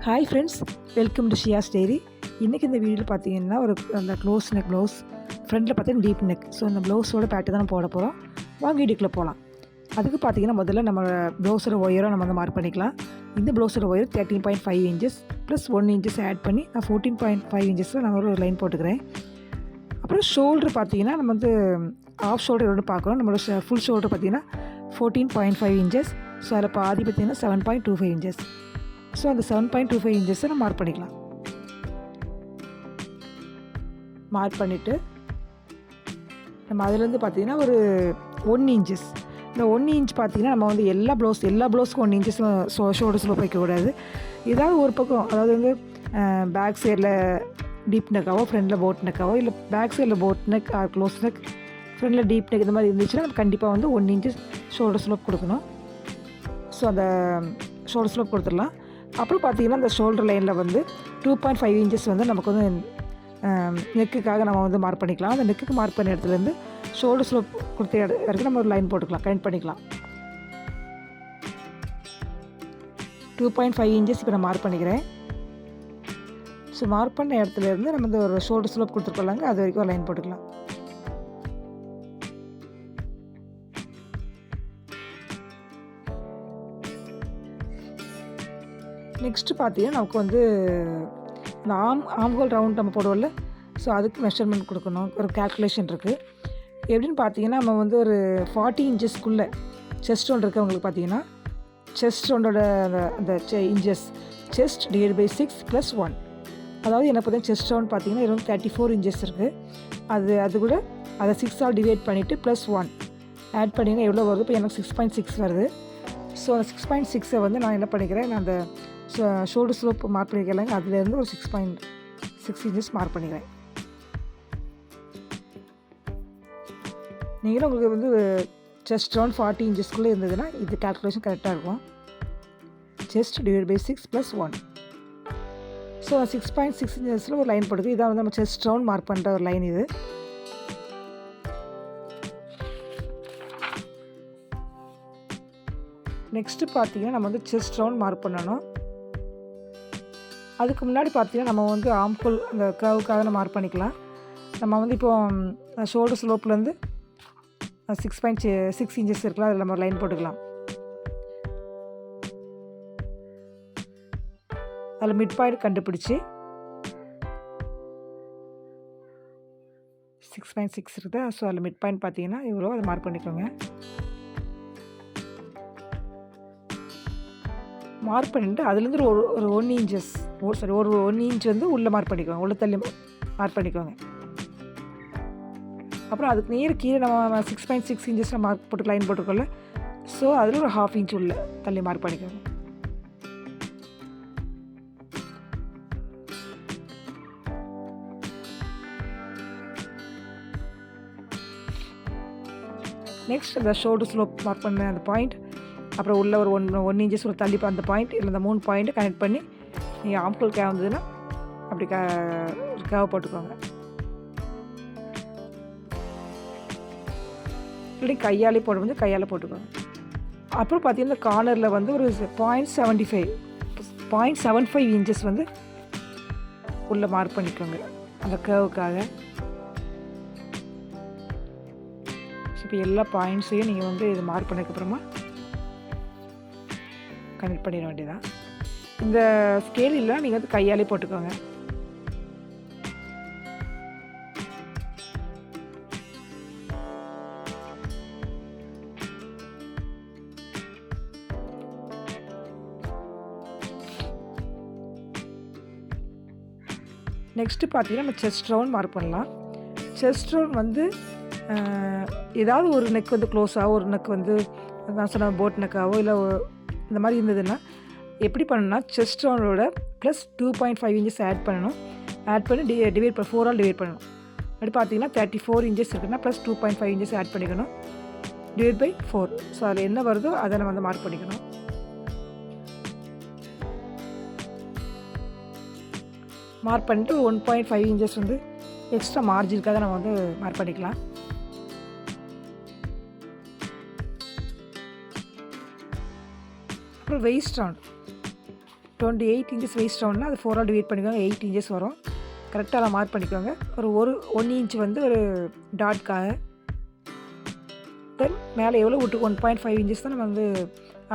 Hi friends, welcome to Shiya's diary. இன்றைக்கி இந்த வீடியோவில் பார்த்தீங்கன்னா அந்த க்ளோஸ் நெக் ப்ளவுஸ் ஃப்ரண்ட்டில் பார்த்தீங்கன்னா டீப் நெக். ஸோ அந்த ப்ளவுஸோட பேட்டு தான் போட போகிறோம். வாங்க வீடியோக்குள்ளே போகலாம். அதுக்கு பார்த்தீங்கன்னா முதல்ல நம்ம ப்ளவுஸோட ஒயரை நம்ம மார்க் பண்ணிக்கலாம். இந்த ப்ளவுஸோட ஒயர் 13.5 இன்ச்சஸ் ப்ளஸ் 1 இன்ச்சஸ் ஆட் பண்ணி நான் 14.5 இன்ச்சஸில் நான் ஒரு லைன் போட்டுக்கிறேன். அப்புறம் ஷோல்டர் பார்த்தீங்கன்னா நம்ம ஆஃப் ஷோல்டர் ஒன்று பார்க்குறோம். நம்மளோட ஃபுல் ஷோல்டர் பார்த்தீங்கன்னா 14.5 இன்ச்சஸ். ஸோ அதில் பாதி பார்த்தீங்கன்னா 7.25 இன்ச்சஸ். ஸோ அந்த 7.25 இன்ச்சஸை நம்ம மார்க் பண்ணிக்கலாம். மார்க் பண்ணிவிட்டு நம்ம அதிலேருந்து பார்த்திங்கன்னா ஒரு 1 இன்ச்சஸ், இந்த 1 இன்ச் பார்த்திங்கன்னா நம்ம எல்லா ப்ளவுஸுக்கும் 1 இன்ச்சஸ் ஷோல்டர் ஸ்லோப் வைக்கக்கூடாது. ஏதாவது ஒரு பக்கம், அதாவது பேக் சைடில் டீப் நெக்காவோ ஃப்ரண்டில் போட் நெக்காவோ, இல்லை பேக் சைடில் boat neck or close neck, ஃப்ரண்டில் டீப் நெக் இந்த மாதிரி இருந்துச்சுன்னா நம்ம கண்டிப்பாக 1 இன்ச்சஸ் ஷோல்டர் ஸ்லோப் கொடுக்கணும். ஸோ அந்த ஷோல்டர் ஸ்லோப் கொடுத்துடலாம். அப்புறம் பார்த்திங்கன்னா அந்த ஷோல்டர் லைனில் 2.5 இன்ச்சஸ் நமக்கு நெக்குக்காக நம்ம மார்க் பண்ணிக்கலாம். அந்த நெக்குக்கு மார்க் பண்ண இடத்துலேருந்து ஷோல்டர் ஸ்லோப் கொடுத்த வரைக்கும் நம்ம ஒரு லைன் போட்டுக்கலாம், கனெக்ட் பண்ணிக்கலாம். 2.5 இன்ச்சஸ் இப்போ நான் மார்க் பண்ணிக்கிறேன். ஸோ மார்க் பண்ண இடத்துலேருந்து நம்ம ஒரு ஷோல்டர் ஸ்லோப் கொடுத்துருக்கலாங்க, அது வரைக்கும் ஒரு லைன் போட்டுக்கலாம். நெக்ஸ்ட்டு பார்த்தீங்கன்னா நமக்கு இந்த ஆம்ஹோல் ரவுண்ட் நம்ம போடுவோம்ல, ஸோ அதுக்கு மெஷர்மெண்ட் கொடுக்கணும். ஒரு கேல்குலேஷன் இருக்குது. எப்படின்னு பார்த்தீங்கன்னா நம்ம ஒரு 40 இன்ச்சஸ்க்குள்ளே செஸ்ட் ரவுண்ட் இருக்கவங்களுக்கு பார்த்தீங்கன்னா செஸ்ட் ரவுண்டோட அந்த இன்ச்சஸ் செஸ்ட் டிவைட் பை 6 + 1. அதாவது என்ன பார்த்தீங்கன்னா செஸ்ட் ரவுண்ட் பார்த்தீங்கன்னா 34 இன்ச்சஸ் இருக்குது. அது கூட அதை 6ஆல் டிவைட் பண்ணிவிட்டு +1 ஆட் பண்ணிங்கன்னா எவ்வளோ வருது? இப்போ எனக்கு 6.6 வருது. ஸோ அந்த 6.6ஐ நான் என்ன பண்ணிக்கிறேன், நான் அந்த ஷோல்டர் ஸ்லோப் மார்க் பண்ணிக்கலாங்க, அதுலேருந்து ஒரு 6.6 இன்ச்சஸ் மார்க் பண்ணிக்கிறேன். நீங்களும் உங்களுக்கு செஸ்ட் ரவுண்ட் 40 இன்ச்சஸ்க்குள்ளே இருந்ததுன்னா இது கேல்குலேஷன் கரெக்டாக இருக்கும். Chest divide by 6 + 1. ஸோ 6.6 இன்ச்சஸில் ஒரு லைன் போடுது. இதான் நம்ம செஸ்ட் ரவுண்ட் மார்க் பண்ணுற ஒரு லைன் இது. நெக்ஸ்ட்டு பார்த்தீங்கன்னா நம்ம செஸ்ட் ரவுண்ட் மார்க் பண்ணணும். அதுக்கு முன்னாடி பார்த்தீங்கன்னா நம்ம ஆம்ஹோல் அந்த கர்வுக்காக நம்ம மார்க் பண்ணிக்கலாம். நம்ம இப்போ ஷோல்டர் ஸ்லோப்லேருந்து 6.6 இன்ச்சஸ் இருக்கலாம், அதில் நம்ம லைன் போட்டுக்கலாம். அதில் மிட் பாயிண்ட் கண்டுபிடிச்சி 6.6 இருக்குது. ஸோ அதில் மிட் பாயிண்ட் பார்த்தீங்கன்னா இவ்வளோ, அதை மார்க் பண்ணிக்கோங்க. மார்க் பண்ணிவிட்டு அதுலேருந்து ஒரு 1 இன்ச்சஸ் ஒரு 1 இன்ச் உள்ளே மார்க் பண்ணிக்கோங்க, உள்ள தள்ளி மார்க் பண்ணிக்கோங்க. அப்புறம் அதுக்கு கீழே நம்ம 6.6 இன்ச்சஸ் மார்க் போட்டு லைன் போட்டுக்கோல, ஸோ அதில் ஒரு 1/2 இன்ச் உள்ள தள்ளி மார்க் பண்ணிக்கோங்க. நெக்ஸ்ட் அந்த ஷோல்டர் ஸ்லோப் மார்க் பண்ண அந்த பாயிண்ட், அப்புறம் உள்ள ஒரு 1 இன்ச்சஸ் ஒரு தள்ளி அந்த பாயிண்ட், இல்லை இந்த 3 பாயிண்ட்டு கனெக்ட் பண்ணி நீங்கள் ஆம்ஹோல் கேவ் வந்ததுன்னா அப்படி கேவ் போட்டுக்கோங்க. இப்படி கையாலே போட கையால் போட்டுக்கோங்க. அப்புறம் பார்த்தீங்கன்னா இந்த கார்னரில் ஒரு 0.75 இன்ச்சஸ் உள்ளே மார்க் பண்ணிக்கோங்க அந்த கேவுக்காக. ஸோ இப்போ எல்லா பாயிண்ட்ஸையும் நீங்கள் இது மார்க் பண்ணதுக்கப்புறமா கனெக்ட் பண்ணிட வேண்டியதான். இந்த ஸ்கேல் இல்லை, நீங்கள் கையாலே போட்டுக்கோங்க. நெக்ஸ்ட்டு பார்த்தீங்கன்னா நம்ம செஸ்ட் ரவுண்ட் மார்க் பண்ணலாம். செஸ்ட் ரவுண்ட் ஏதாவது ஒரு நெக் க்ளோஸாகவோ, ஒரு நெக் நான் சொன்ன போட் நெக்காவோ இல்லை இந்த மாதிரி இருந்ததுன்னா எப்படி பண்ணணும்னா செஸ்ட் ரவுண்டோட ப்ளஸ் 2.5 இன்ச்சஸ் ஆட் பண்ணணும். ஆட் பண்ணி டிவைட் 4ஆல் டிவைட் பண்ணணும். அப்படி பார்த்தீங்கன்னா 34 இன்ச்சஸ் இருக்குன்னா ப்ளஸ் 2.5 இன்ச்சஸ் ஆட் பண்ணிக்கணும், டிவைட் பை 4. ஸோ அதில் என்ன வருதோ அதை நம்ம மார்க் பண்ணிக்கணும். மார்க் பண்ணிட்டு 1.5 இன்ச்சஸ் எக்ஸ்ட்ரா மார்ஜினுக்காக நம்ம மார்க் பண்ணிக்கலாம். அப்புறம் வெயிஸ்ட் ரவுண்ட் 28 இன்ச்சஸ் வெயிஸ்ட் ரவுண்ட்னா அது 4ஆல் டிவைட் பண்ணிக்கோங்க. 8 இன்ச்சஸ் வரும். கரெக்டாக அதை மார்க் பண்ணிக்கோங்க. ஒரு 1 இன்ச் வந்து ஒரு டாட்காக. தென் மேலே எவ்வளோ விட்டு 1.5 இன்ச்சஸ் தான் நம்ம வந்து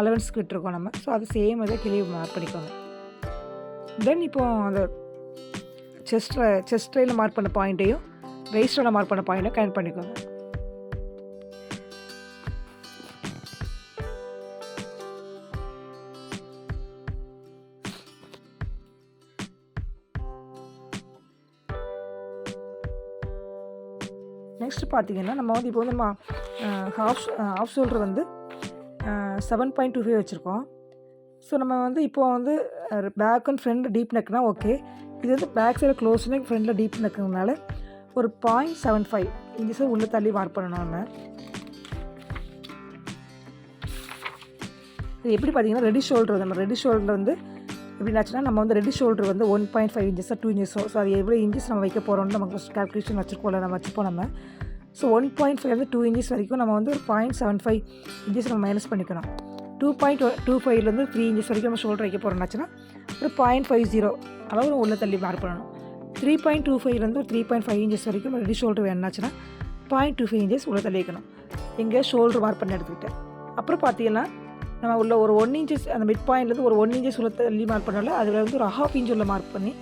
அலவன்ஸ்க்கு விட்டுருக்கோம் நம்ம. ஸோ அது சேம் அதை கிளியே மார்க் பண்ணிக்கோங்க. தென் இப்போது அந்த செஸ்ட் லைனில் மார்க் பண்ண பாயிண்ட்டையும் வெயிஸ்டோட மார்க் பண்ண பாயிண்ட்டையும் கனெக்ட் பண்ணிக்கோங்க. நெக்ஸ்ட்டு பார்த்தீங்கன்னா நம்ம வந்து இப்போ வந்து நம்ம ஹாஃப் ஷோல்டர் வந்து 7.25 வச்சுருக்கோம். ஸோ நம்ம வந்து இப்போ வந்து பேக் அண்ட் ஃப்ரண்ட் டீப் நெக்னா ஓகே. இது வந்து பேக் சைடு க்ளோஸ் நெக் ஃப்ரண்டில் டீப் நெக்குனால ஒரு 0.75 இன்ச்சஸ் உள்ளே தள்ளி மார்க் பண்ணணும் நம்ம. இது எப்படி பார்த்தீங்கன்னா ரெடி ஷோல்டர், நம்ம ரெடி ஷோல்டர் வந்து எப்படின்னாச்சுன்னா நம்ம வந்து ரெடி ஷோல்டர் வந்து 1.5 இன்ச்சஸாக 2 இன்ச்சஸோ. ஸோ அது எவ்வளோ இன்ச்சஸ் நம்ம வைக்க போகிறோம்னு நமக்கு ஃபஸ்ட் கால்குலேஷன் வச்சுருக்கோம்ல, நம்ம வச்சுப்போம் நம்ம. ஸோ 1.5 2 இன்ச்சஸ் வரைக்கும் நம்ம வந்து ஒரு 0.75 இன்ச்சஸ் நம்ம மைனஸ் பண்ணிக்கணும். 2.25 3 இன்ச்சஸ் வரைக்கும் நம்ம ஷோல்டர் வைக்க போகிறோம்னாச்சுன்னா ஒரு 0.50 அளவு உள்ள தள்ளி மார்க் பண்ணணும். 3.25 ஒரு 3.5 இன்ச்சஸ் வரைக்கும் ரெடி ஷோல்டர் வேணுனாச்சுன்னா 0.25 இன்ச்சஸ் உள்ள தள்ளி வைக்கணும். எங்கே ஷோல்டர் மார்க் பண்ணி எடுத்துக்கிட்டேன். அப்புறம் பார்த்தீங்கன்னா நம்ம உள்ள ஒரு 1 இன்ச்சஸ் அந்த மிட் பாயிண்ட்லேருந்து ஒரு 1 இன்ச்சஸ் உள்ள தள்ளி மார்க் பண்ணால அதில் வந்து ஒரு 1/2 இன்ச் உள்ள மார்க் பண்ணி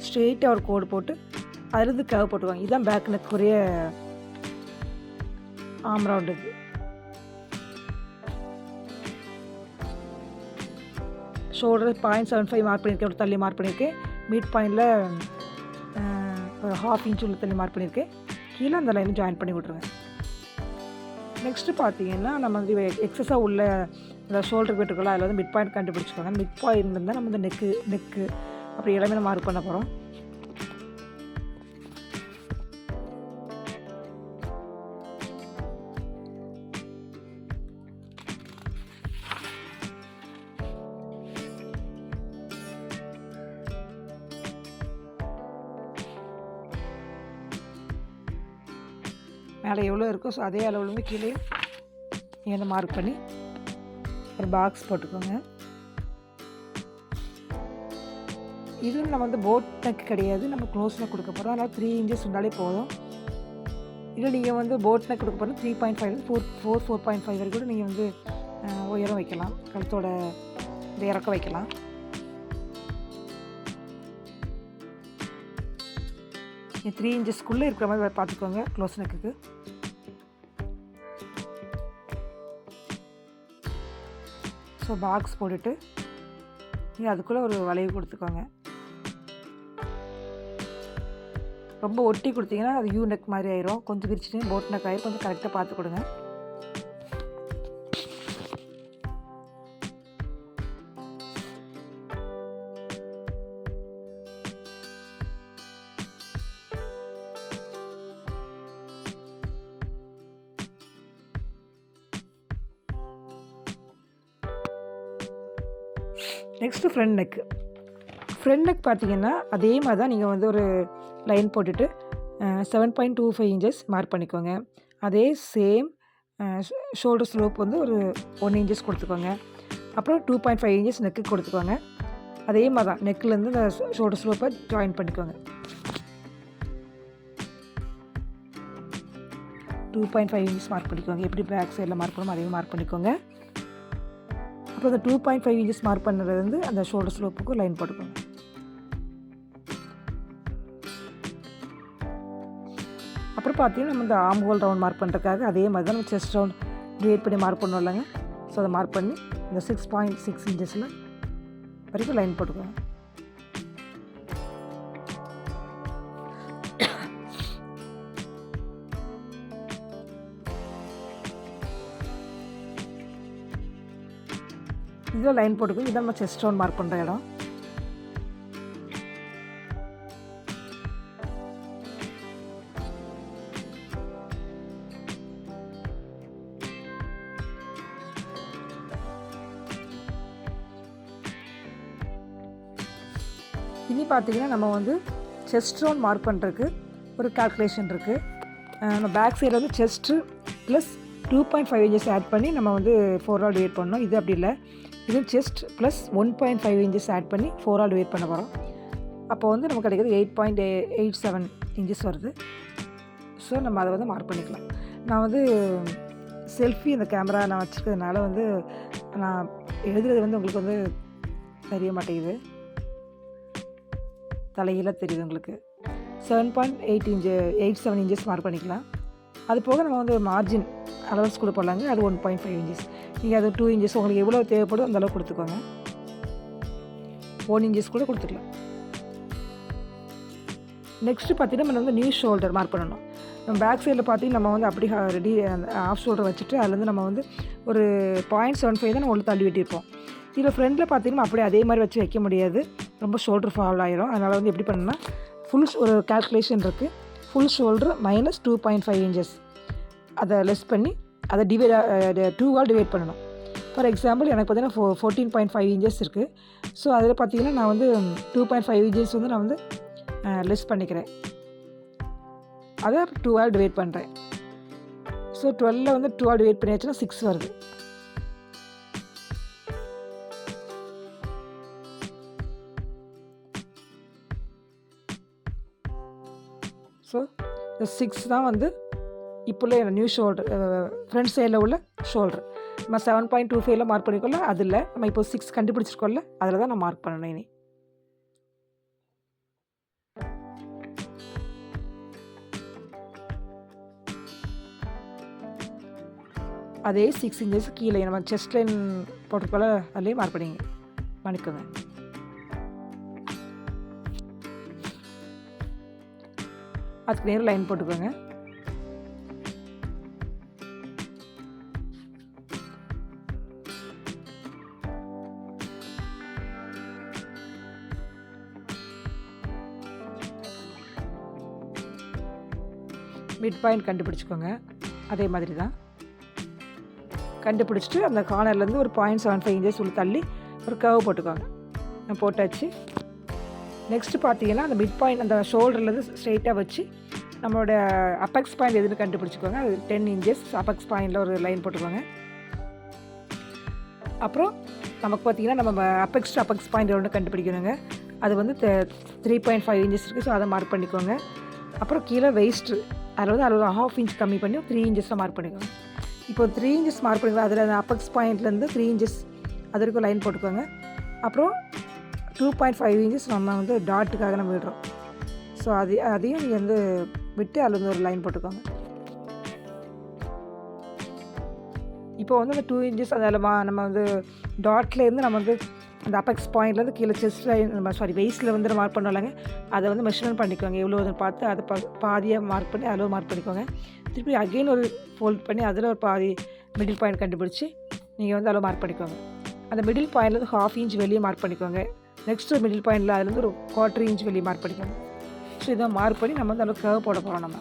ஸ்ட்ரெயிட்டாக ஒரு கோடு போட்டு அதுலேருந்து கர்வ் போட்டுவாங்க. இதுதான் பேக் நெக்குரிய ஆம் ரவுண்டுக்கு. ஷோல்டர் 0.75 மார்க் பண்ணியிருக்கேன், ஒரு தள்ளி மார்க் பண்ணியிருக்கேன். மிட் பாயிண்டில் ஒரு 1/2 இன்ச் உள்ள தள்ளி மார்க் பண்ணியிருக்கேன். கீழே அந்த லைனை ஜாயின் பண்ணி விட்ருவேன். நெக்ஸ்ட்டு பார்த்தீங்கன்னா நம்ம வந்து எக்ஸஸாக உள்ள இந்த ஷோல்டர் போட்டுருக்கலாம். அதில் வந்து மிட் பாயிண்ட் கண்டுபிடிச்சிக்கோங்க. மிட் பாயிண்ட் இருந்தால் நம்ம வந்து நெக்கு அப்படி எல்லாமே நம்ம மார்க் பண்ண போகிறோம். மேலே எவ்வளோ இருக்கோ ஸோ அதே அளவுலேருந்து கீழே நீங்கள் வந்து மார்க் பண்ணி ஒரு பாக்ஸ் போட்டுக்கோங்க. இதுவும் நம்ம வந்து போட் நெக் கிடையாது, நம்ம க்ளோஸ் நெக் கொடுக்க போகிறோம். அதனால் 3 இன்ச்சஸ் இருந்தாலே போதும். இல்லை நீங்கள் வந்து போட் நெக் கொடுக்க போகிறோம் 3.5 4.5 வரைக்கும் கூட நீங்கள் வந்து உயரம் வைக்கலாம், கழுத்தோட இந்த இறக்கம் வைக்கலாம். நீங்கள் 3 இன்ச்சஸ்க்குள்ளே இருக்கிற மாதிரி பார்த்துக்கோங்க க்ளோஸ் நெக்குக்கு. ஸோ பாக்ஸ் போட்டுட்டு நீங்கள் அதுக்குள்ளே ஒரு வளைவு கொடுத்துக்கோங்க. ரொம்ப ஒட்டி கொடுத்தீங்கன்னா அது யூ நெக் மாதிரி ஆயிரும். கொஞ்சம் விரிச்சிட்டு போட் நெக் ஆயிரும். கொஞ்சம் கரெக்டாக பார்த்து கொடுங்க. நெக்ஸ்ட்டு ஃப்ரண்ட் நெக் பார்த்தீங்கன்னா அதே மாதிரி தான் நீங்கள் வந்து ஒரு லைன் போட்டுட்டு 7.25 இன்ச்சஸ் மார்க் பண்ணிக்கோங்க. அதே சேம் ஷோல்டர் ஸ்லோப் வந்து ஒரு 1 இன்ச்சஸ் கொடுத்துக்கோங்க. அப்புறம் 2.5 இன்ச்சஸ் நெக்கு கொடுத்துக்கோங்க. அதே மாதிரி தான் நெக்கிலேருந்து இந்த ஷோல்டர் ஸ்லோப்பை ஜாயின் பண்ணிக்கோங்க. 2.5 இன்ச்சஸ் மார்க் பண்ணிக்கோங்க. எப்படி பேக் சைடில் மார்க் பண்ணணும் அதே மார்க் பண்ணிக்கோங்க. அப்புறம் அந்த 2.5 இன்ச்சஸ் மார்க் பண்ணுறது வந்து அந்த ஷோல்டர் ஸ்லோப்புக்கு லைன் போட்டுக்கோங்க. அப்புறம் பார்த்தீங்கன்னா நம்ம இந்த ஆர்ம் ஹோல் ரவுண்ட் மார்க் பண்ணுறதுக்காக அதே மாதிரி தான் நம்ம செஸ்ட் ரவுண்ட் டிவைட் பண்ணி மார்க் பண்ணோம் இல்லைங்க. ஸோ அதை மார்க் பண்ணி இந்த 6.6 இன்ச்சஸில் வரைக்கும் லைன் போட்டுக்கோங்க. இதில் லைன் போட்டுக்கோங்க. இதான் நம்ம செஸ்ட் ரவுண்ட் மார்க் பண்ணுற இடம். இனி பார்த்தீங்கன்னா நம்ம வந்து செஸ்ட் ரவுண்ட் மார்க் பண்ணுறதுக்கு ஒரு கால்குலேஷன் இருக்குது. நம்ம பேக் சைடில் வந்து செஸ்ட்டு ப்ளஸ் 2.5 இன்ச்சஸ் ஆட் பண்ணி நம்ம வந்து 4ஆல் டிவைட் பண்ணோம். இது அப்படி இல்லை, இது செஸ்ட் ப்ளஸ் 1.5 இன்ச்சஸ் ஆட் பண்ணி 4 ஆல் டிவைட் பண்ண போகிறோம். அப்போ வந்து நமக்கு கிடைக்கிறது 8.87 இன்ச்சஸ் வருது. ஸோ நம்ம அதை வந்து மார்க் பண்ணிக்கலாம். நான் வந்து செல்ஃபி இந்த கேமரா நான் வச்சுருக்கிறதுனால வந்து நான் எழுதுறது வந்து உங்களுக்கு வந்து தெரிய மாட்டேங்குது, தலையில தெரியுது உங்களுக்கு. 7.87 இன்ச்சஸ் மார்க் பண்ணிக்கலாம். அது போக நம்ம வந்து மார்ஜின் அலவன்ஸ் கூட போடலாங்க. அது 1.5 இன்ச்சஸ். நீங்கள் அது 2 இன்ச்சஸ் உங்களுக்கு எவ்வளோ தேவைப்படும் அந்தளவு கொடுத்துக்கோங்க. 1 இன்ச்சஸ் கூட கொடுத்துக்கலாம். நெக்ஸ்ட்டு பார்த்தீங்கன்னா நம்ம வந்து நியூ ஷோல்டர் மார்க் பண்ணணும். நம்ம பேக் சைடில் பார்த்தீங்கன்னா நம்ம வந்து அப்படி ரெடி ஆஃப் ஷோல்டர் வச்சுட்டு அதுலேருந்து நம்ம வந்து ஒரு 0.75 தான் நம்ம உள்ள தள்ளி வெட்டியிருப்போம். இதில் ஃப்ரண்ட்டில் பார்த்தீங்கன்னா அப்படியே அதே மாதிரி வச்சு வைக்க முடியாது, ரொம்ப ஷோல்டர் ஃபால் ஆகிரும். அதனால் வந்து எப்படி பண்ணணும்னா ஒரு கால்குலேஷன் இருக்குது. ஃபுல் ஷோல்டர் மைனஸ் 2.5 இன்ச்சஸ் அதை லெஸ் பண்ணி அதை 2 ஆல் டிவைட் பண்ணணும். ஃபார் எக்ஸாம்பிள் எனக்கு பார்த்தீங்கன்னா 14.5 இன்ச்சஸ் இருக்குது. ஸோ அதில் பார்த்தீங்கன்னா நான் வந்து 2.5 இன்ச்சஸ் வந்து நான் வந்து லெஸ் பண்ணிக்கிறேன். அதை 2 ஆல் டிவைட் பண்ணுறேன். ஸோ 12 வந்து 2 ஆல் டிவைட் பண்ணியாச்சுன்னா 6 வருது. ஸோ இந்த 6 தான் வந்து இப்போ உள்ள நியூ ஷோல்டர் ஃப்ரண்ட் சைடில் உள்ள ஷோல்டர். நம்ம 7.25 மார்க் பண்ணிக்கொள்ள அதில் நம்ம இப்போ 6 கண்டுபிடிச்சிருக்கோம்ல, அதில் தான் நான் மார்க் பண்ணணும். இனி அதே 6 இன்ச்சஸ் கீழே நம்ம செஸ்ட் லைன் போட்டிருக்கோம்ல அதுலேயே மார்க் பண்ணிக்கோங்க. அதுக்கு நேரம் லைன் போட்டுக்கோங்க. மிட் பாயிண்ட் கண்டுபிடிச்சிக்கோங்க. அதே மாதிரி தான் கண்டுபிடிச்சிட்டு அந்த கார்னர்லேருந்து ஒரு 0.75 இன்ச்சஸ் உள்ள தள்ளி ஒரு கர்வ் போட்டுக்கோங்க. நான் போட்டாச்சு. நெக்ஸ்ட்டு பார்த்தீங்கன்னா அந்த மிட் பாயிண்ட் அந்த ஷோல்டர்லேருந்து ஸ்ட்ரெயிட்டாக வச்சு நம்மளோட அப்பெக்ஸ் பாயிண்ட் எதுன்னு கண்டுபிடிச்சிக்கோங்க. அது 10 இன்ச்சஸ் அப்பெக்ஸ் பாயிண்டில் ஒரு லைன் போட்டுக்கோங்க. அப்புறம் நமக்கு பார்த்தீங்கன்னா நம்ம அப்பெக்ஸ் பாயிண்ட் ஒன்று கண்டுபிடிக்கணுங்க. அது வந்து 3.5 இன்ச்சஸ் இருக்குது. ஸோ அதை மார்க் பண்ணிக்கோங்க. அப்புறம் கீழே வெயிஸ்ட்டு அதில் வந்து 1/2 இன்ச் கம்மி பண்ணி 3 இன்ச்சஸாக மார்க் பண்ணிக்கோங்க. இப்போ 3 இன்ச்சஸ் மார்க் பண்ணிக்கலாம். அதில் அந்த அப்பெக்ஸ் பாயிண்ட்லேருந்து 3 இன்ச்சஸ் அது வரைக்கும் லைன் போட்டுக்கோங்க. அப்புறம் 2.5 இன்ச்சஸ் நம்ம வந்து டாட்டுக்காக நம்ம விடுறோம். ஸோ அதையும் நீங்கள் வந்து விட்டு அதில் வந்து ஒரு லைன் போட்டுக்கோங்க. இப்போ வந்து அந்த 2 இன்ச்சஸ் அதில் நம்ம வந்து டாட்லேருந்து நம்ம வந்து அந்த அப்பெக்ஸ் பாயிண்ட்லேருந்து கீழே செஸ்ட் லைன் வெயிஸ்ட்டில் வந்து மார்க் பண்ணலாங்க. அதை வந்து மெஷர்மெண்ட் பண்ணிக்கோங்க. எவ்வளோ பார்த்து அதை பாதியாக மார்க் பண்ணி அதில் மார்க் பண்ணிக்கோங்க. திருப்பி அகெயின் ஒரு ஃபோல்ட் பண்ணி அதில் ஒரு பாதி மிடில் பாயிண்ட் கண்டுபிடிச்சி நீங்கள் வந்து அதில் மார்க் பண்ணிக்கோங்க. அந்த மிடில் பாயிண்ட்லேருந்து 1/2 இன்ச் வெளியே மார்க் பண்ணிக்கோங்க. நெக்ஸ்ட்டு மிடில் பாயிண்டில் அதுலேருந்து ஒரு 1/4 இன்ச் வெளியே மார்க் பண்ணிக்கோங்க. ஸோ இதை மார்க் பண்ணி நம்ம வந்து அதில் கர்வ் போட போகிறோம். நம்ம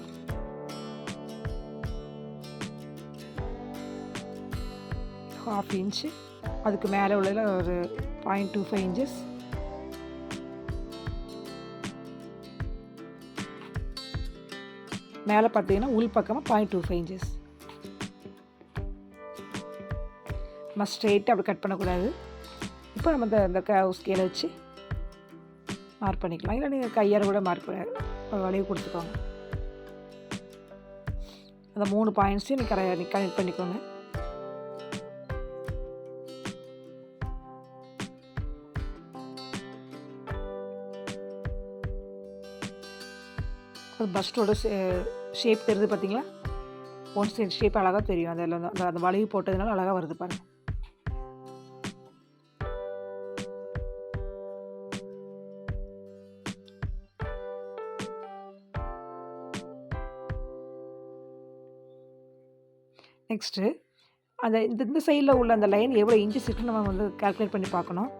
1/2 இன்ச்சு அதுக்கு மேலே உள்ள ஒரு 0.25 இன்ச்சஸ் மேலே பார்த்தீங்கன்னா உள் பக்கமாக 0.25 இன்ச்சஸ் நம்ம ஸ்ட்ரெயிட்டாக அப்படி கட் பண்ணக்கூடாது. இப்போ நம்ம இந்த ஸ்கேலை வச்சு மார்க் பண்ணிக்கலாம். இல்லை நீங்கள் கையால் கூட மார்க் வளைவு கொடுத்துக்கோங்க. அந்த 3 பாயிண்ட்ஸையும் நீங்கள் கனெக்ட் பண்ணிக்கோங்க. அது பஸ்டோட ஷேப் தெரியுது பார்த்தீங்களா? ஒன் சைட் ஷேப் அழகாக தெரியும். அதில் அந்த வளைவு போட்டதுனால அழகாக வருது பாருங்கள். நெக்ஸ்ட்டு அந்த இந்த சைடில் உள்ள அந்த லைன் எவ்வளோ இன்ச்சஸ் இருக்குன்னு நம்ம வந்து கால்குலேட் பண்ணி பார்க்கணும்.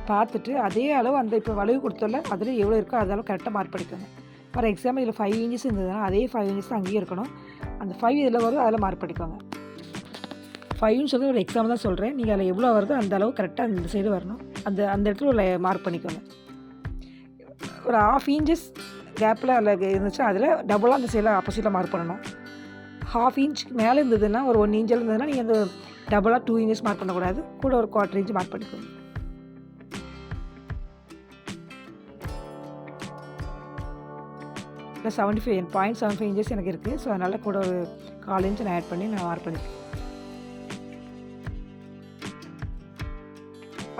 பார்த்துட்டு அதே அளவு அந்த இப்போ வளைவு கொடுத்தோம்ல அதில் எவ்வளோ இருக்கோ அதெல்லாம் கரெக்டாக மார்க் பண்ணிக்கோங்க. ஃபார் எக்ஸாம்பிள் இதில் 5 இன்ச்சஸ் இருந்ததுன்னா அதே 5 இன்ச்சஸ் அங்கேயே இருக்கணும். அந்த 5 இதில் வரும் அதில் மார்க் பண்ணிக்கோங்க. 5ன்னு சொல்லி ஒரு எக்ஸாம்பிள் தான் சொல்கிறேன். நீங்கள் அதில் எவ்வளோ வருதோ அந்த அளவு கரெக்டாக அந்த சைடு வரணும். அந்த இடத்துல ஒரு மார்க் பண்ணிக்கோங்க. ஒரு 1/2 இன்ச்சஸ் கேப்பில் அதில் இருந்துச்சுன்னா அதில் டபுளாக அந்த சைடில் ஆப்போசிட்டில் மார்க் பண்ணணும். 1/2 இன்ச்சுக்கு மேலே இருந்ததுன்னா ஒரு 1 இன்ச்சில் இருந்ததுன்னா நீங்கள் அந்த டபுளாக 2 இன்ச்சஸ் மார்க் பண்ணக்கூடாது, கூட ஒரு 1/4 இன்ச் மார்க் பண்ணிக்கோங்க. இல்லை 0.75 இன்ச்சஸ் எனக்கு இருக்குது. ஸோ அதனால் கூட ஒரு 1/4 இன்ச் நான் ஆட் பண்ணி நான் மார்க் பண்ணிக்கிறேன்.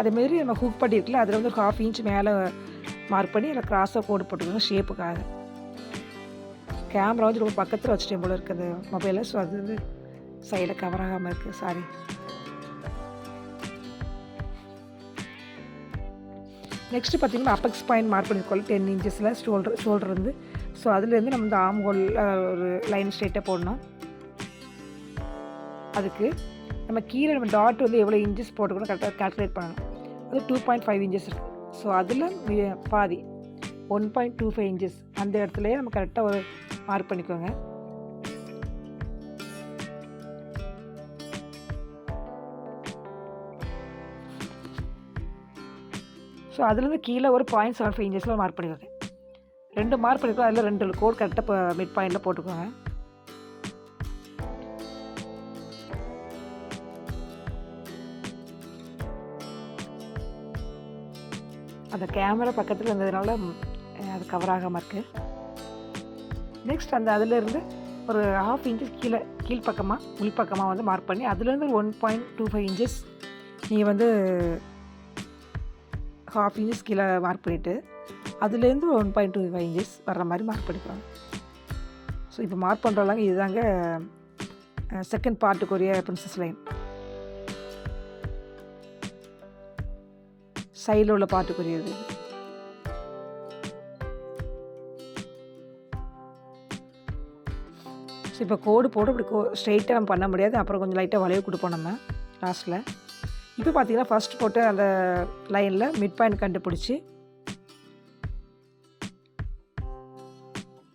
அதேமாரி நம்ம ஹுக் பட்டி இருக்குல்ல, அதில் வந்து ஒரு 1/2 இன்ச் மேலே மார்க் பண்ணி அதில் கிராஸாக கோடு போட்டுக்கோங்க ஷேப்புக்காக. கேமரா வந்து ரொம்ப பக்கத்தில் வச்சுட்டேன் போல இருக்குது அந்த மொபைலில். ஸோ அது வந்து சைடில் கவர் ஆகாமல் இருக்குது, சாரி. நெக்ஸ்ட்டு பார்த்திங்கன்னா அப்பெக்ஸ் பாயிண்ட் மார்க் பண்ணியிருக்கோம் 10 இன்ச்சஸில் ஷோல்டர் இருந்து. ஸோ அதுலேருந்து நம்ம இந்த ஆர்ம் ஹோல் ஒரு லைன் ஸ்ட்ரெயிட்டாக போடணும். அதுக்கு நம்ம கீழே நம்ம டாட் வந்து எவ்வளோ இன்ச்சஸ் போட்டுக்கணும் கரெக்டாக கால்குலேட் பண்ணணும். அது 2.5 இன்ச்சஸ் இருக்குது. ஸோ அதில் பாதி 1.25 இன்ச்சஸ் அந்த இடத்துலையே நம்ம கரெக்டாக ஒரு மார்க் பண்ணிக்கோங்க. ஸோ அதுலேருந்து கீழே ஒரு 0.75 இன்ச்சஸில் மார்க் பண்ணிக்கோங்க. 2 மார்க் பண்ணிக்கோங்க. அதில் 2 கோட் கரெக்டாக மிட் பாயிண்டில் போட்டுக்கோங்க. அந்த கேமரா பக்கத்தில் இருந்ததுனால அது கவர் ஆகாமல் இருக்குது. நெக்ஸ்ட் அந்த அதிலேருந்து ஒரு 1/2 இன்ச்சஸ் கீழ்ப்பக்கமாக உள்பக்கமாக வந்து மார்க் பண்ணி அதுலேருந்து 1.25 இன்ச்சஸ் நீங்கள் வந்து 1/2 இன்ச்சஸ் கீழே மார்க் பண்ணிவிட்டு அதுலேருந்து 1.25 இன்ச்சஸ் வர்ற மாதிரி மார்க் பண்ணிக்கலாம். ஸோ இப்போ மார்க் பண்ணுறோம்லாங்க, இதுதாங்க செகண்ட் பார்ட்டுக்குரிய பிரின்சஸ் லைன். சைடில் உள்ள பார்ட்டுக்குரியது. ஸோ இப்போ கோடு போட்டு இப்படி ஸ்ட்ரெயிட்டாக நம்ம பண்ண முடியாது, அப்புறம் கொஞ்சம் லைட்டாக வளைவு கொடுப்போம் நம்ம லாஸ்ட்டில். இப்போ பார்த்தீங்கன்னா ஃபஸ்ட் போட்டு அந்த லைனில் மிட் பாயிண்ட் கண்டுபிடிச்சி,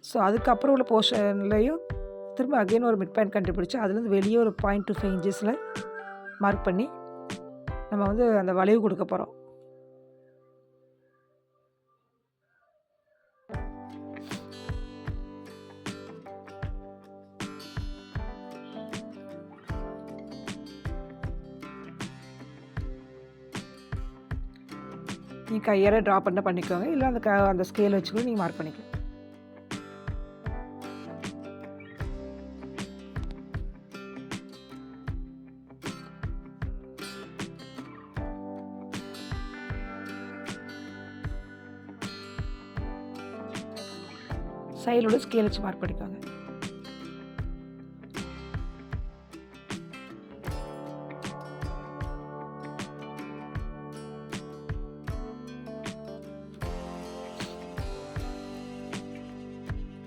ஸோ அதுக்கப்புறம் உள்ள போர்ஷன்லேயும் திரும்ப அகைன் ஒரு மிட் பாயிண்ட் கண்டுபிடிச்சி அதுலேருந்து வெளியே ஒரு 0.25 இன்ச்சஸில் மார்க் பண்ணி நம்ம வந்து அந்த வளைவு கொடுக்க போகிறோம். நீங்கள் கையால் ட்ரா பண்ணிக்கோங்க, இல்லை அந்த ஸ்கேல் வச்சு கூட நீங்கள் மார்க் பண்ணிக்கலாம். சைடில் உள்ள ஸ்கேல் வச்சு மார்க் பண்ணிக்கோங்க.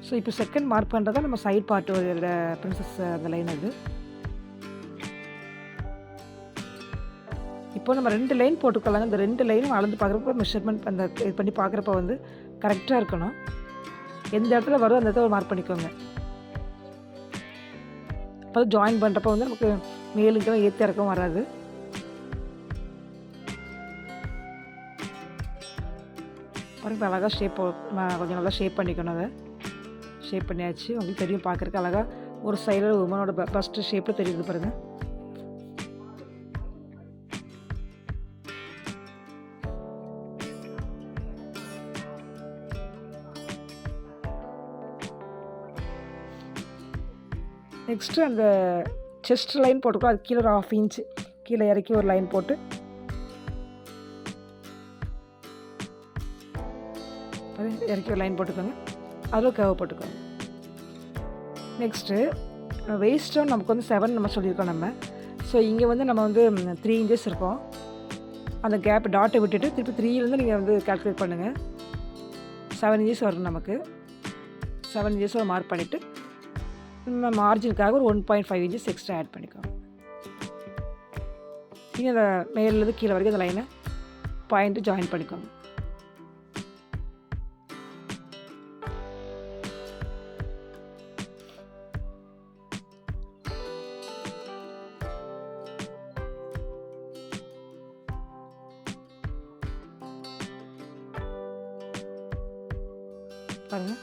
ஸோ இப்போ செகண்ட் மார்க் பண்ணுறதா நம்ம சைட் பார்ட்டோட பிரின்சஸ் அந்த லைன் அது. இப்போ நம்ம 2 லைன் போட்டுக்கலாங்க. இந்த 2 லைனும் அளந்து பார்க்குறப்ப மெஷர்மெண்ட் அந்த இது பண்ணி பார்க்குறப்ப வந்து கரெக்டாக இருக்கணும். எந்த இடத்துல வரும் அந்த இடத்துல மார்க் பண்ணிக்கோங்க. அப்போ ஜாயின் பண்ணுறப்ப வந்து நமக்கு மேலுக்கெல்லாம் ஏற்றி இறக்கம் வராது. பாருங்க அழகாக கொஞ்சம் நல்லா ஷேப் பண்ணிக்கணும். அதை ஷேப் பண்ணியாச்சு. உங்களுக்கு தெரியும் பார்க்குறக்கு அழகாக ஒரு சைடில் உமனோட ஃபஸ்ட்டு ஷேப்பில் தெரியுது பாருங்கள். நெக்ஸ்ட்டு அந்த செஸ்ட் லைன் போட்டுக்கலாம். அது கீழே ஒரு 1/2 இன்ச்சு கீழே இறக்கி ஒரு லைன் போட்டு இறக்கி ஒரு லைன் போட்டுக்கோங்க. அதில் கர்வ் போட்டுக்கோங்க. நெக்ஸ்ட்டு வெயிஸ்ட்டும் நமக்கு வந்து 7 நம்ம சொல்லியிருக்கோம் நம்ம. ஸோ இங்கே வந்து நம்ம வந்து 3 இன்ச்சஸ் இருக்கும். அந்த கேப் டாட்டை விட்டுட்டு திருப்பி 3லேருந்து நீங்கள் வந்து கால்குலேட் பண்ணுங்கள். 7 இன்ச்சஸ் வரும் நமக்கு. 7 இன்ச்சஸோட மார்க் பண்ணிவிட்டு நம்ம மார்ஜினுக்காக ஒரு 1.5 இன்ச்சஸ் எக்ஸ்ட்ரா ஆட் பண்ணிக்கோங்க. நீங்கள் அந்த மேலேருந்து கீழே வரைக்கும் அந்த லைனை பாயிண்ட்டு ஜாயின் பண்ணிக்கோங்க. பாருங்கள்,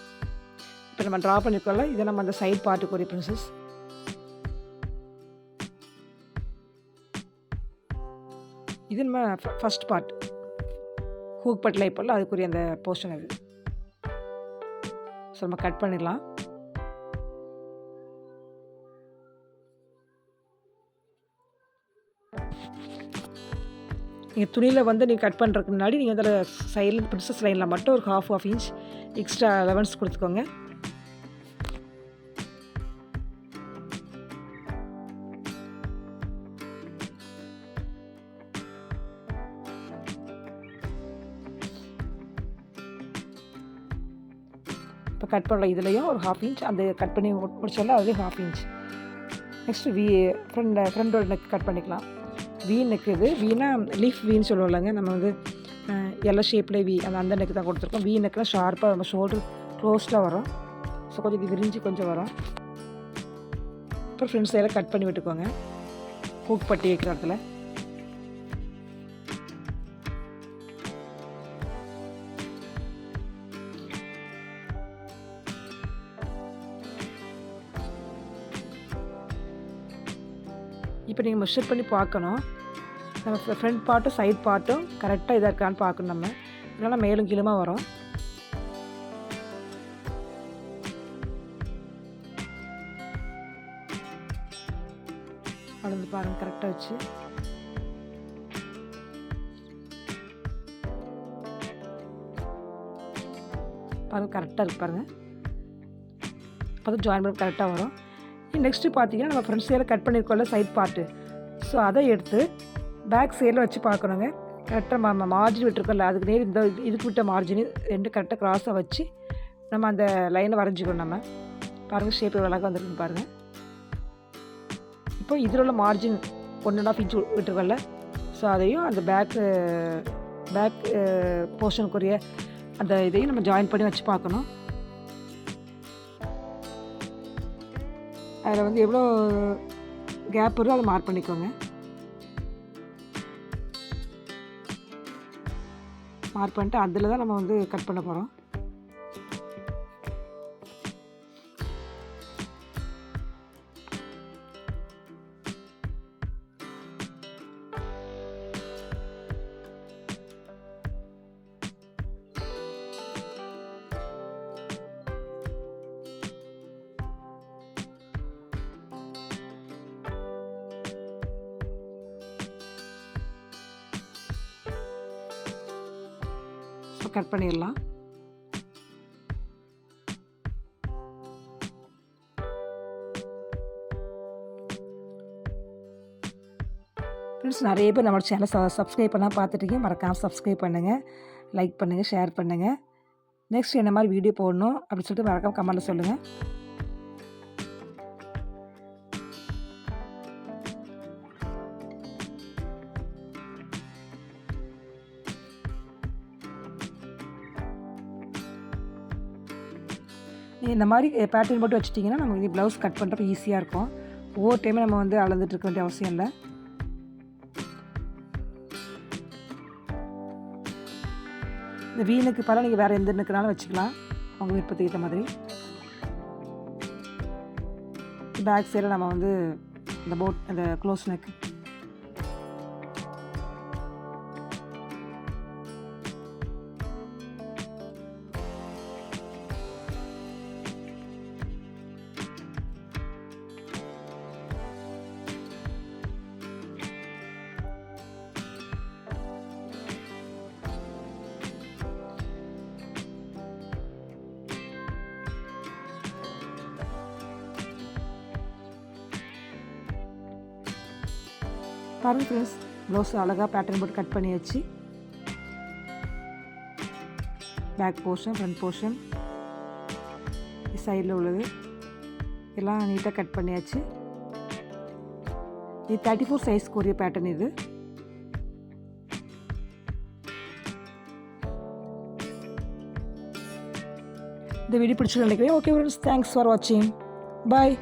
இப்போ நம்ம ட்ரா பண்ணிக்கோல, இதை நம்ம அந்த சைட் பார்ட்டுக்குரிய பிரின்சஸ். இது நம்ம ஃபஸ்ட் பார்ட் ஹூக் பட்டில் இப்போல்லாம் அதுக்குரிய அந்த போர்ஷன் இது. ஸோ நம்ம கட் பண்ணிடலாம். நீங்கள் துணியில் வந்து நீங்கள் கட் பண்ணுறதுக்கு முன்னாடி நீங்கள் அதில் சைடில் பிரின்சஸ் லைனில் மட்டும் ஒரு ஹாஃப் இன்ச் எக்ஸ்ட்ரா அலவன்ஸ் கொடுத்துக்கோங்க. இப்போ கட் பண்ணல இதுலேயும் ஒரு ஹாஃப் இன்ச் அந்த கட் பண்ணி முடிச்சோம்ல அதுலேயும் ஹாஃப் இன்ச். நெக்ஸ்ட்டு ஃப்ரண்டோட நெக் கட் பண்ணிக்கலாம். வீ நெக்கு இது. வீனா லீஃப் வீன்னு சொல்லுவோம்லங்க, நம்ம வந்து எல்லா ஷேப்லேயே வீ அந்த நெக்கு தான் கொடுத்துருக்கோம். வீ நெக்கில் ஷார்ப்பாக நம்ம ஷோல்டர் க்ளோஸ்டாக வரும். ஸோ கொஞ்சம் இது விரிஞ்சு கொஞ்சம் வரும். அப்புறம் ஃப்ரெண்ட்ஸ் எல்லாம் கட் பண்ணி விட்டுக்கோங்க ஹூக் பட்டி வைக்கிற இடத்துல. இப்போ நீங்கள் மெஷர் பண்ணி பார்க்கணும், நம்ம ஃப்ரண்ட் பார்ட்டும் சைட் பார்ட்டும் கரெக்டாக இதாக இருக்கான்னு பார்க்கணும். நம்ம இல்லைனா மேலும் கீழுமா வரும். அளந்து பாருங்கள் கரெக்டாக வச்சு. பாருங்கள் கரெக்டாக இருக்கு பாருங்கள். அப்போ தான் ஜாயின் பண்ண கரெக்டாக வரும். நெக்ஸ்ட்டு பார்த்தீங்கன்னா நம்ம ஃப்ரண்ட் சைடில் கட் பண்ணியிருக்கோம்ல சைட் பார்ட்டு, ஸோ அதை எடுத்து பேக் சைடில் வச்சு பார்க்கணுங்க. கரெக்டாக மார்ஜின் விட்டுருக்கோம்ல அதுக்கு நேர் இந்த இதுக்கு விட்ட மார்ஜின் ரெண்டு கரெக்டாக க்ராஸாக வச்சு நம்ம அந்த லைனை வரைஞ்சிக்கணும். நம்ம பாருங்கள் ஷேப் அழகாக வந்துருக்குன்னு பாருங்கள். இப்போ இதில் உள்ள மார்ஜின் 1.5 இன்ச் விட்டுருக்கோம்ல, ஸோ அதையும் அந்த பேக் போர்ஷனுக்குரிய அந்த இதையும் நம்ம ஜாயின் பண்ணி வச்சு பார்க்கணும். அதில் வந்து எவ்வளோ கேப் வருதோ அதை மார்க் பண்ணிக்கோங்க. மார்க் பண்ணிட்டு அதில் தான் நம்ம வந்து கட் பண்ண போகிறோம். கட் பண்ணிடலாம். ஃப்ரெண்ட்ஸ் நிறைய பேர் நம்மளோட சேனலை சப்ஸ்கிரைப் பண்ணால் பார்த்துட்டீங்க. மறக்காமல் சப்ஸ்கிரைப் பண்ணுங்கள், லைக் பண்ணுங்கள், ஷேர் பண்ணுங்கள். நெக்ஸ்ட் என்ன மாதிரி வீடியோ போடணும் அப்படின்னு சொல்லிட்டு மறக்காமல் கமெண்ட்டில் சொல்லுங்கள். இந்த மாதிரி பேட்டர்ன் போட்டு வச்சிட்டிங்கன்னா நமக்கு இது ப்ளவுஸ் கட் பண்ணுறப்ப ஈஸியாக இருக்கும். ஒவ்வொரு டைமும் நம்ம வந்து அளந்துட்டு இருக்க வேண்டிய அவசியம் இல்லை. இந்த வீணுக்கு பல நீங்கள் வேறு எந்த நெக்குனாலும் வச்சுக்கலாம் உங்கள் விருப்பத்துக்கு ஏற்ற மாதிரி. பேக் சைடில் நம்ம வந்து இந்த அந்த க்ளோஸ் நெக் பாருங்கள் ஃப்ரெண்ட்ஸ், ப்ளவுஸ் அழகாக பேட்டர்ன் போட்டு கட் பண்ணியாச்சு. பேக் போர்ஷன், ஃப்ரண்ட் போர்ஷன், சைடில் உள்ளது எல்லாம் நீட்டாக கட் பண்ணியாச்சு. இது 34 சைஸ்க்குரிய பேட்டர்ன். இது இந்த வீடியோ பிடிச்சிருக்கேன் நினைக்கிறேன். ஓகே ஃப்ரெண்ட்ஸ், தேங்க்ஸ் ஃபார் வாட்சிங். பாய்.